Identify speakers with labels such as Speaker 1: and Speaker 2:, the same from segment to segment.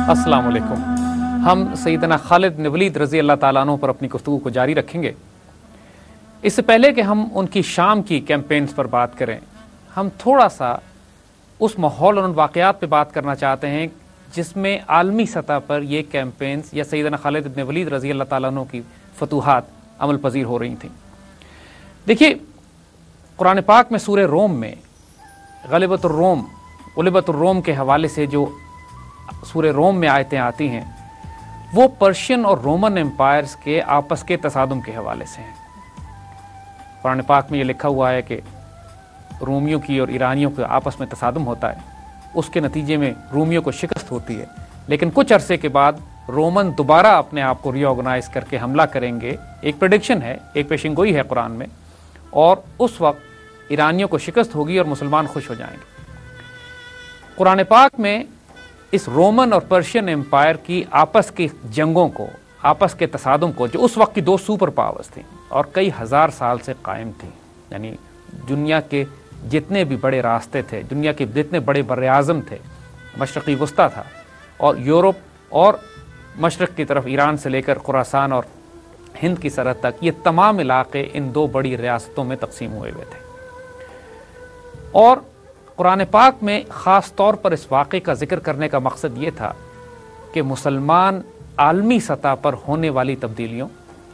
Speaker 1: अस्सलाम वालेकुम। हम सैयदना खालिद बिन वलीद रज़ी अल्लाह ताला अन्हु पर अपनी गुफ्तगू को जारी रखेंगे। इससे पहले कि हम उनकी शाम की कैंपेन्स पर बात करें, हम थोड़ा सा उस माहौल और उन वाक़यात पे बात करना चाहते हैं जिसमें आलमी सतह पर ये कैंपेन्स या सैयदना खालिद बिन वलीद रज़ी अल्लाह ताला अन्हु की फतूहात अमल पजीर हो रही थी। देखिए, कुरान पाक में सूरह रोम में ग़लिबतुर रोम के हवाले से जो सूरह रोम में आयतें आती हैं वो पर्शियन और रोमन एम्पायर्स के आपस के तसादुम के हवाले से हैं। कुरान पाक में ये लिखा हुआ है कि रोमियों की और ईरानियों के आपस में तसादुम होता है, उसके नतीजे में रोमियों को शिकस्त होती है, लेकिन कुछ अरसे के बाद रोमन दोबारा अपने आप को रीऑर्गेनाइज करके हमला करेंगे। एक प्रेडिक्शन है, एक पेशिंगोई है कुरान में, और उस वक्त ईरानियों को शिकस्त होगी और मुसलमान खुश हो जाएंगे। कुरान पाक में इस रोमन और पर्शियन एम्पायर की आपस की जंगों को, आपस के तसादुम को, जो उस वक्त की दो सुपर पावर्स थी और कई हजार साल से कायम थी, यानी दुनिया के जितने भी बड़े रास्ते थे, दुनिया के जितने बड़े बर्र-ए-आज़म थे, मशरक़ी वस्ता था और यूरोप और मशरक़ की तरफ ईरान से लेकर खुरासान और हिंद की सरहद तक, ये तमाम इलाके इन दो बड़ी रियासतों में तकसीम हुए हुए थे। और कुरान पाक में ख़ास तौर पर इस वाक़े का जिक्र करने का मकसद ये था कि मुसलमान आलमी सतह पर होने वाली तब्दीलियों,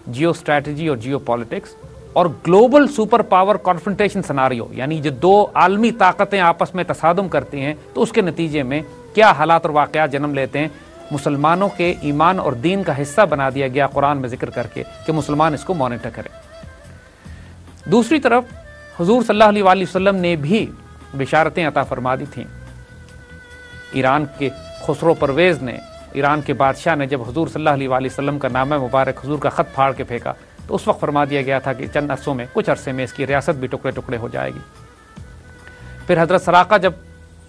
Speaker 1: जियो स्ट्रैटेजी और जियो पॉलिटिक्स और global super power confrontation scenario, यानी जो दो आलमी ताकतें आपस में तसादुम करती हैं तो उसके नतीजे में क्या हालात और वाक़यात जन्म लेते हैं, मुसलमानों के ईमान और दीन का हिस्सा बना दिया गया कुरान में जिक्र करके कि मुसलमान इसको मॉनिटर करें। दूसरी तरफ हुजूर सल्लल्लाहु अलैहि वसल्लम ने भी बिशारतें अता फरमा दी थीं। ईरान के खुसरो परवेज़ ने, ईरान के बादशाह ने जब हुजूर सल्लल्लाहु अलैहि वसल्लम का नाम मुबारक हुजूर का ख़त फाड़ के फेंका तो उस वक्त फरमा दिया गया था कि चंद अरसों में, कुछ अरसे में इसकी रियासत भी टुकड़े टुकड़े हो जाएगी। फिर हज़रत सराका जब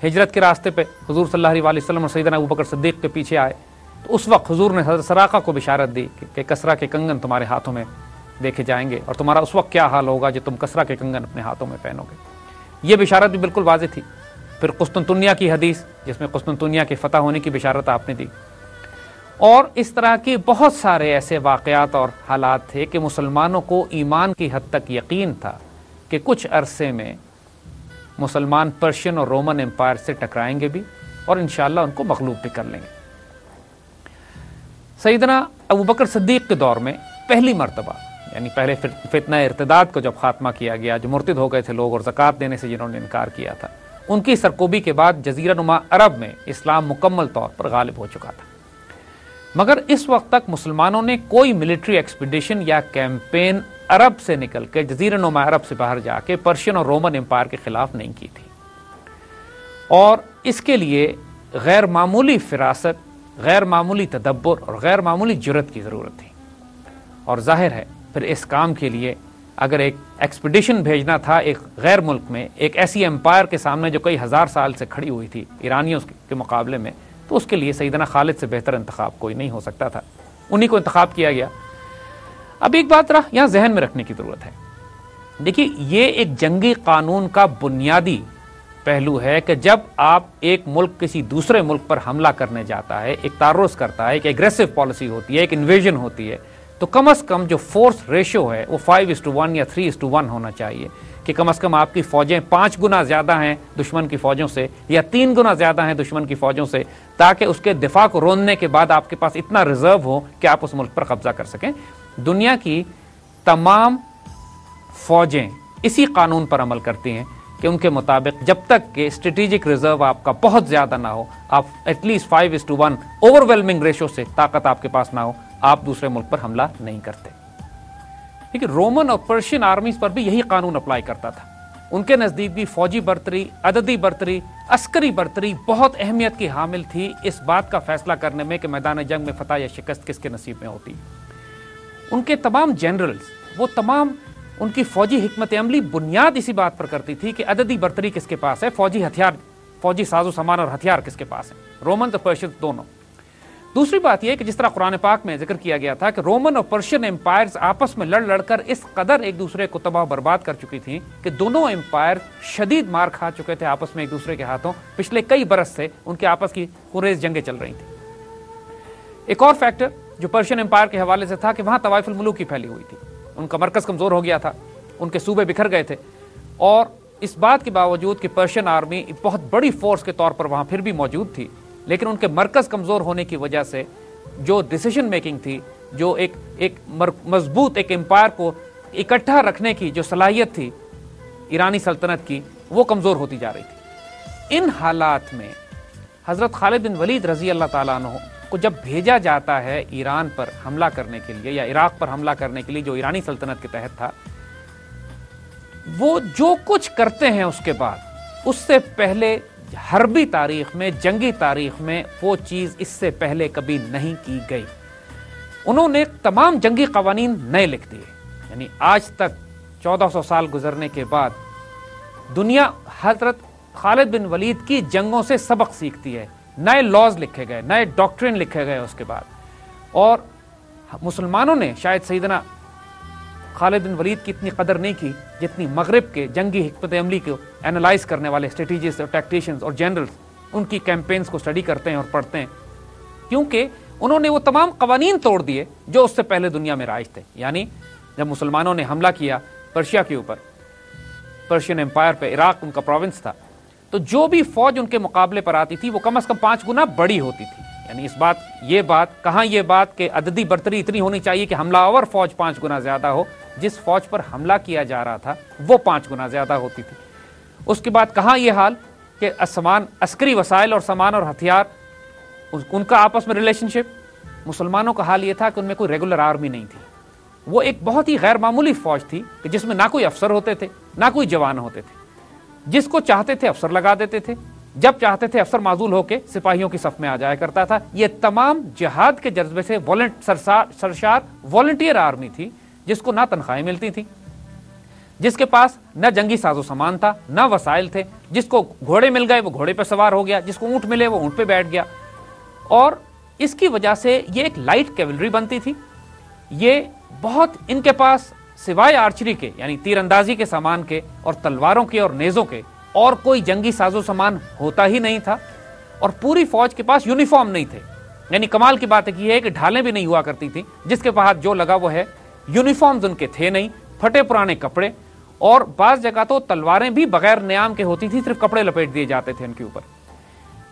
Speaker 1: हिजरत के रास्ते पे हुजूर सल्लल्लाहु अलैहि वसल्लम और सैयदना अबू बकर सिद्दीक़ के पीछे आए तो उस वक्त हुजूर ने हज़रत सराका को बिशारत दी कि कसरा के कंगन तुम्हारे हाथों में देखे जाएंगे और तुम्हारा उस वक्त क्या हाल होगा जो तुम कसरा के कंगन अपने हाथों में पहनोगे। ये बिशारत भी बिल्कुल वाज़ेह थी। फिर कुस्तुनतुनिया की हदीस जिसमें कुस्तुनतुनिया के फतह होने की बिशारत आपने दी, और इस तरह के बहुत सारे ऐसे वाक़यात और हालात थे कि मुसलमानों को ईमान की हद तक यकीन था कि कुछ अरसे में मुसलमान पर्शियन और रोमन एम्पायर से टकराएंगे भी और इंशाअल्लाह उनको मग़लूब भी कर लेंगे। सैयदना अबू बकर सिद्दीक़ के दौर में पहली मरतबा, यानी पहले फितना इर्तिदाद को जब खात्मा किया गया, जो मुर्तिद हो गए थे लोग और ज़कात देने से जिन्होंने इनकार किया था, उनकी सरकोबी के बाद जज़ीरा नुमा अरब में इस्लाम मुकम्मल तौर पर गालिब हो चुका था। मगर इस वक्त तक मुसलमानों ने कोई मिलिट्री एक्सपीडिशन या कैंपेन अरब से निकल के जज़ीरा नुमा अरब से बाहर जाके पर्शियन और रोमन एम्पायर के खिलाफ नहीं की थी, और इसके लिए गैर मामूली फिरासत, गैर मामूली तदब्बुर और गैर मामूली जुर्रत की ज़रूरत थी। और जाहिर है फिर इस काम के लिए अगर एक एक्सपीडिशन भेजना था एक गैर मुल्क में, एक ऐसी एम्पायर के सामने जो कई हज़ार साल से खड़ी हुई थी ईरानियों के मुकाबले में, तो उसके लिए सैयदना खालिद से बेहतर इंतखाब कोई नहीं हो सकता था। उन्हीं को इंतखाब किया गया। अब एक बात यहाँ जहन में रखने की ज़रूरत है। देखिए, ये एक जंगी कानून का बुनियादी पहलू है कि जब आप एक मुल्क किसी दूसरे मुल्क पर हमला करने जाता है, एक तारुज़ करता है, एक एग्रेसिव पॉलिसी होती है, एक इन्वेजन होती है, तो कम से कम जो फोर्स रेशो है वो 5:1 या 3:1 होना चाहिए कि कम से कम आपकी फ़ौजें 5 गुना ज़्यादा हैं दुश्मन की फ़ौजों से या 3 गुना ज़्यादा हैं दुश्मन की फ़ौजों से, ताकि उसके दिफा को रोनने के बाद आपके पास इतना रिजर्व हो कि आप उस मुल्क पर कब्जा कर सकें। दुनिया की तमाम फ़ौजें इसी कानून पर अमल करती हैं कि उनके मुताबिक जब तक कि स्ट्रेटेजिक रिजर्व आपका बहुत ज़्यादा ना हो, आप एटलीस्ट 5:1 ओवरवेलमिंग रेशो से ताकत आपके पास ना हो, आप दूसरे मुल्क पर हमला नहीं करते। देखिए, रोमन और पर्शियन आर्मीज पर भी यही कानून अप्लाई करता था। उनके नज़दीक भी फौजी बर्तरी, अददी बर्तरी, अस्करी बर्तरी बहुत अहमियत की हामिल थी इस बात का फैसला करने में कि मैदान जंग में फतह या शिकस्त किसके नसीब में होती। उनके तमाम जनरल्स, वो तमाम उनकी फौजी हिकमत अमली बुनियाद इसी बात पर करती थी कि अददी बर्तरी किसके पास है, फौजी हथियार, फौजी साजो सामान और हथियार किसके पास है, रोमन और पर्शियन दोनों। दूसरी बात यह कि जिस तरह कुरान पाक में जिक्र किया गया था कि रोमन और पर्शियन एम्पायर्स आपस में लड़ लड़कर इस कदर एक दूसरे को तबाह बर्बाद कर चुकी थी कि दोनों एम्पायर शदीद मार खा चुके थे आपस में एक दूसरे के हाथों। पिछले कई बरस से उनके आपस की खुरेज जंगें चल रही थी। ایک اور فیکٹر جو پرشین امپائر کے حوالے سے تھا کہ وہاں طوائف الملوک کی پھیلی ہوئی تھی، ان کا مرکز کمزور ہو گیا تھا، ان کے صوبے بکھر گئے تھے، اور اس بات کے باوجود کہ پرشین آرمی ایک بہت بڑی فورس کے طور پر وہاں پھر بھی موجود تھی، لیکن ان کے مرکز کمزور ہونے کی وجہ سے جو ڈیسیژن میکنگ تھی، جو ایک مضبوط ایک امپائر کو اکٹھا رکھنے کی جو صلاحیت تھی ایرانی سلطنت کی، وہ کمزور ہوتی جا رہی تھی۔ ان حالات میں حضرت خالد بن ولید رضی اللہ تعالیٰ عنہ کو جب بھیجا جاتا ہے ایران پر حملہ کرنے کے لیے، یا عراق پر حملہ کرنے کے لیے جو ایرانی سلطنت کے تحت تھا، وہ جو کچھ کرتے ہیں اس کے بعد، اس سے پہلے حربی تاریخ میں، جنگی تاریخ میں وہ چیز اس سے پہلے کبھی نہیں کی گئی۔ انہوں نے تمام جنگی قوانین نئے لکھ دیے، یعنی آج تک 1400 سال گزرنے کے بعد دنیا حضرت خالد بن ولید کی جنگوں سے سبق سیکھتی ہے، نئے لاز لکھے گئے، نئے ڈاکٹرن لکھے گئے اس کے بعد، اور مسلمانوں نے شاید سیدنا خالد بن ولید کی اتنی قدر نہیں کی جتنی مغرب کے جنگی حکمت عملی کو اینالائز کرنے والے اسٹریٹجسٹ اور ٹیکٹیشنز اور جنرلز ان کی کیمپینز کو اسٹڈی کرتے ہیں اور پڑھتے ہیں، کیونکہ انہوں نے وہ تمام قوانین توڑ دیے جو اس سے پہلے دنیا میں رائج تھے۔ یعنی جب مسلمانوں نے حملہ کیا پرشیا کے اوپر، پرشین امپائر پہ، عراق ان کا پروونس تھا، تو جو بھی فوج ان کے مقابلے پر آتی تھی وہ کم از کم 5 گنا بڑی ہوتی تھی۔ یعنی یہ بات کہ عددی برتری اتنی ہونی چاہیے کہ حملہ آور فوج 5 گنا زیادہ ہو، جس فوج پر حملہ کیا جا رہا تھا وہ 5 گنا زیادہ ہوتی تھی۔ اس کے بعد کہاں یہ حال کہ عسکری وسائل اور سامان اور ہتھیار، ان کا آپس میں ریلیشن شپ، مسلمانوں کا حال یہ تھا کہ ان میں کوئی ریگولر آرمی نہیں تھی، وہ ایک بہت ہی غیر معمولی فوج تھی کہ جس میں نہ کوئی افسر ہوتے تھے نہ کوئی جوان ہوتے تھے، جس کو چاہتے تھے افسر لگا دیتے تھے، جب چاہتے تھے افسر معزول ہو کے سپاہیوں کی صف میں آ جایا کرتا تھا۔ یہ تمام جہاد کے جذبے سے سرشار والنٹیئر آرمی تھی، جس کو نہ تنخواہیں ملتی تھی، جس کے پاس نہ جنگی ساز و سامان تھا نہ وسائل تھے، جس کو گھوڑے مل گئے وہ گھوڑے پہ سوار ہو گیا، جس کو اونٹ ملے وہ اونٹ پہ بیٹھ گیا، اور اس کی وجہ سے یہ ایک لائٹ کیولری بنتی تھی۔ یہ بہت ان کے پاس سوائے آرچری کے، یعنی تیر اندازی کے سامان کے اور تلواروں کے اور نیزوں کے، اور کوئی جنگی ساز و سامان ہوتا ہی نہیں تھا، اور پوری فوج کے پاس یونیفارم نہیں تھے۔ یعنی کمال کی بات یہ ہے کہ ڈھالیں بھی نہیں ہوا کرتی تھی، جس کے پاس جو لگا وہ ہے، یونیفارمز ان کے تھے نہیں، پھٹے پرانے کپڑے، اور بعض جگہ تو تلواریں بھی بغیر نیام کے ہوتی تھی، صرف کپڑے لپیٹ دیے جاتے تھے ان کے اوپر۔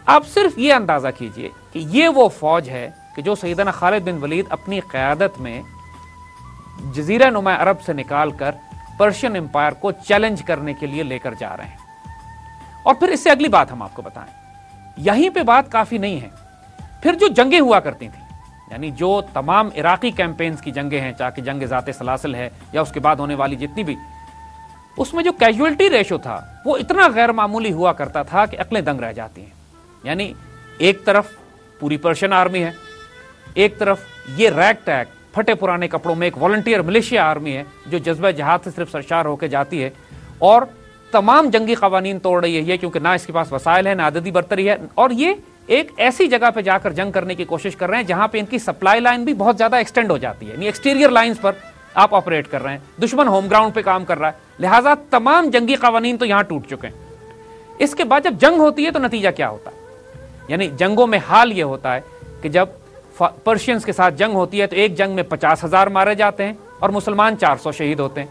Speaker 1: آپ صرف یہ اندازہ کیجئے کہ یہ وہ فوج ہے کہ جو سیدنا خالد بن ولید اپنی قیادت میں جزیرہ نما عرب سے نکال کر پرشین امپائر کو چیلنج کرنے کے لیے لے کر جا رہے ہیں۔ اور پھر اس سے اگلی بات ہم آپ کو بتائیں، یہیں پہ بات کافی نہیں ہے، پھر جو جنگیں ہوا کرتی تھیں، یعنی جو تمام عراقی کیمپینز کی جنگیں ہیں، چاہے جنگ ذات سلاسل ہے یا اس کے بعد ہونے والی جتنی بھی، اس میں جو کیجولٹی ریشو تھا وہ اتنا غیر معمولی ہوا کرتا تھا کہ عقلیں دنگ رہ جاتی ہیں۔ یعنی ایک طرف پوری پرشین آرمی ہے، ایک طرف یہ ریگ ٹیگ پھٹے پرانے کپڑوں میں ایک والنٹیئر ملیشیا آرمی ہے جو جذبہ جہاد سے صرف سرشار ہو کے جاتی ہے اور تمام جنگی قوانین توڑ رہی ہے یہ، کیونکہ نہ اس کے پاس وسائل ہے نہ عددی برتری ہے، اور یہ ایک ایسی جگہ پہ جا کر جنگ کرنے کی کوشش کر رہے ہیں جہاں پہ ان کی سپلائی لائن بھی بہت زیادہ ایکسٹینڈ ہو جاتی ہے، یعنی ایکسٹیریئر لائنز پر آپ آپریٹ کر رہے ہیں، دشمن ہوم گراؤنڈ پہ کام کر رہا ہے، لہٰذا تمام جنگی قوانین تو یہاں ٹوٹ چکے ہیں۔ اس کے بعد جب جنگ ہوتی ہے تو نتیجہ کیا ہوتا ہے؟ یعنی جنگوں میں حال یہ ہوتا ہے کہ جب پرشینز کے ساتھ جنگ ہوتی ہے تو ایک جنگ میں 50,000 مارے جاتے ہیں اور مسلمان 400 شہید ہوتے ہیں۔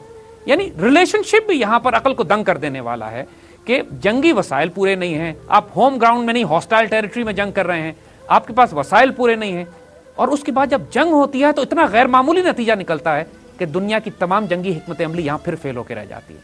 Speaker 1: یعنی ریلیشن شپ بھی یہاں پر عقل کو دنگ کر دینے والا ہے کہ جنگی وسائل پورے نہیں ہیں، آپ ہوم گراؤنڈ میں نہیں ہاسٹائل ٹیریٹری میں جنگ کر رہے ہیں، آپ کے پاس وسائل پورے نہیں ہیں، اور اس کے بعد جب جنگ ہوتی ہے تو اتنا غیر معمولی نتیجہ نکلتا ہے کہ دنیا کی تمام جنگی حکمت عملی یہاں پھر فیل ہو کے رہ جاتی ہے۔